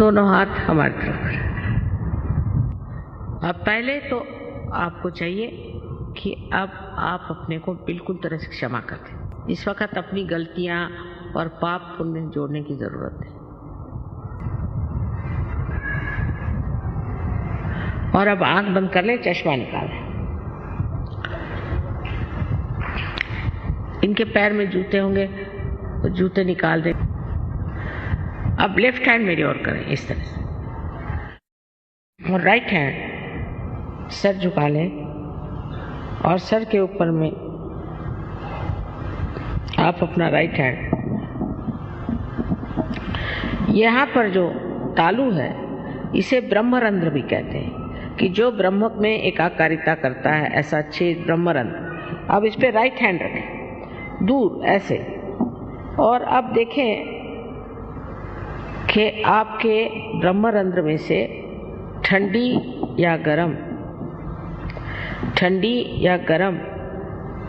दोनों हाथ हमारी तरफ करें। अब पहले तो आपको चाहिए कि अब आप अपने को बिल्कुल तरह से क्षमा कर दें। इस वक्त अपनी गलतियां और पाप पुण्य जोड़ने की जरूरत है। और अब आंख बंद कर लें, चश्मा निकालें। इनके पैर में जूते होंगे तो जूते निकाल दें। अब लेफ्ट हैंड मेरी ओर करें इस तरह से, और राइट हैंड सर झुका लें और सर के ऊपर में आप अपना राइट हैंड, यहाँ पर जो तालू है इसे ब्रह्मरंध्र भी कहते हैं, कि जो ब्रह्म में एकाकारिता करता है, ऐसा छेद ब्रह्मरंध्र। अब इस पे राइट हैंड रखें दूर ऐसे, और अब देखें कि आपके ब्रह्मरंध्र में से ठंडी या गरम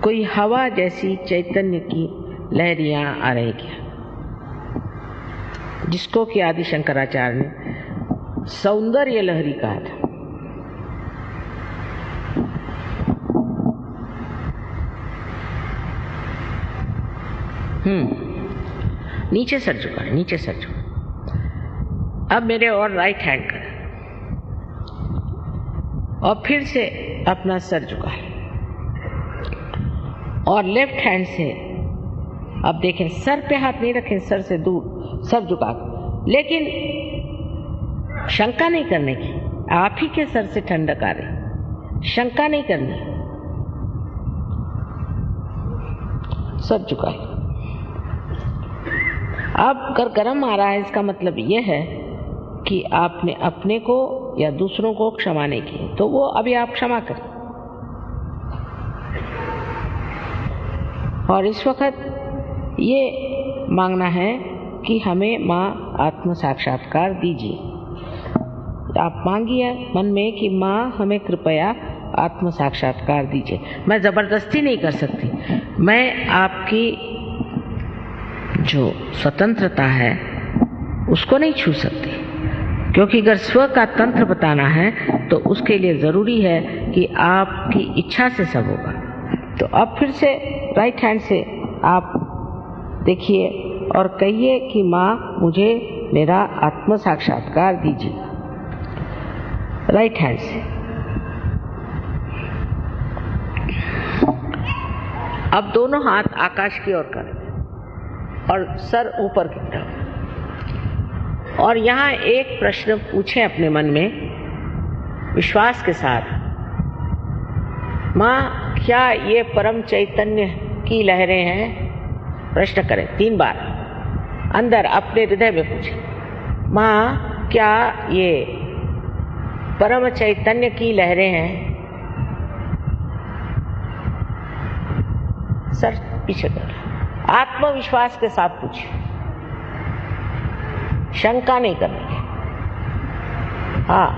कोई हवा जैसी चैतन्य की लहरियां आ रही क्या, जिसको कि आदि शंकराचार्य ने सौंदर्य लहरी कहा था। नीचे सर झुका, नीचे सर झुका। अब मेरे और राइट हैंड करें और फिर से अपना सर झुका, और लेफ्ट हैंड से अब देखें, सर पे हाथ नहीं रखें, सर से दूर सर झुका, लेकिन शंका नहीं करने की। आप ही के सर से ठंडक आ रही, शंका नहीं करनी, सर झुका। अब अगर गर्म आ रहा है, इसका मतलब यह है कि आपने अपने को या दूसरों को क्षमा नहीं की, तो वो अभी आप क्षमा करें। और इस वक्त ये मांगना है कि हमें माँ आत्म साक्षात्कार दीजिए। आप मांगिए मन में कि माँ हमें कृपया आत्म साक्षात्कार दीजिए। मैं जबरदस्ती नहीं कर सकती, मैं आपकी जो स्वतंत्रता है उसको नहीं छू सकती, क्योंकि अगर स्व का तंत्र बताना है तो उसके लिए जरूरी है कि आपकी इच्छा से सब होगा। तो अब फिर से राइट हैंड से आप देखिए और कहिए कि माँ मुझे मेरा आत्म साक्षात्कार दीजिए, राइट हैंड से। अब दोनों हाथ आकाश की ओर करें और सर ऊपर की तरफ, और यहाँ एक प्रश्न पूछें अपने मन में विश्वास के साथ, माँ क्या ये परम चैतन्य की लहरें हैं? प्रश्न करें 3 बार अंदर अपने हृदय में पूछें, माँ क्या ये परम चैतन्य की लहरें हैं? सर पीछे कर, आत्मविश्वास के साथ पूछिए, शंका नहीं करनी है। हाँ,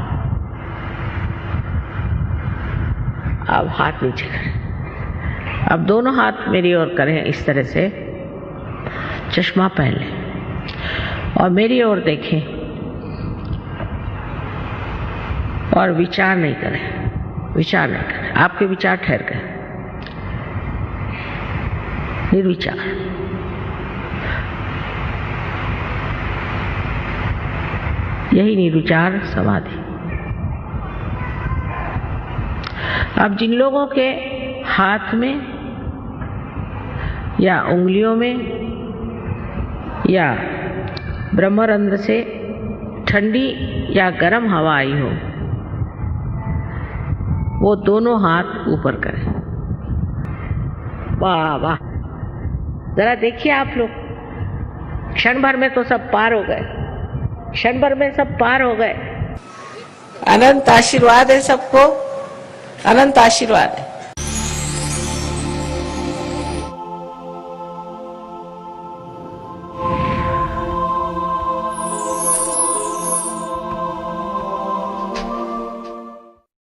अब हाथ नीचे करें। अब दोनों हाथ मेरी ओर करें इस तरह से, चश्मा पहन लें और मेरी ओर देखें और विचार नहीं करें, विचार नहीं करें। आपके विचार ठहर गए, निर्विचार। यही निर्विचार समाधि। अब जिन लोगों के हाथ में या उंगलियों में या ब्रह्मरंध्र से ठंडी या गर्म हवा आई हो, वो दोनों हाथ ऊपर करें। वाह वाह, जरा देखिए आप लोग, क्षण भर में तो सब पार हो गए, क्षण भर में सब पार हो गए। अनंत आशीर्वाद है सबको, अनंत आशीर्वाद है।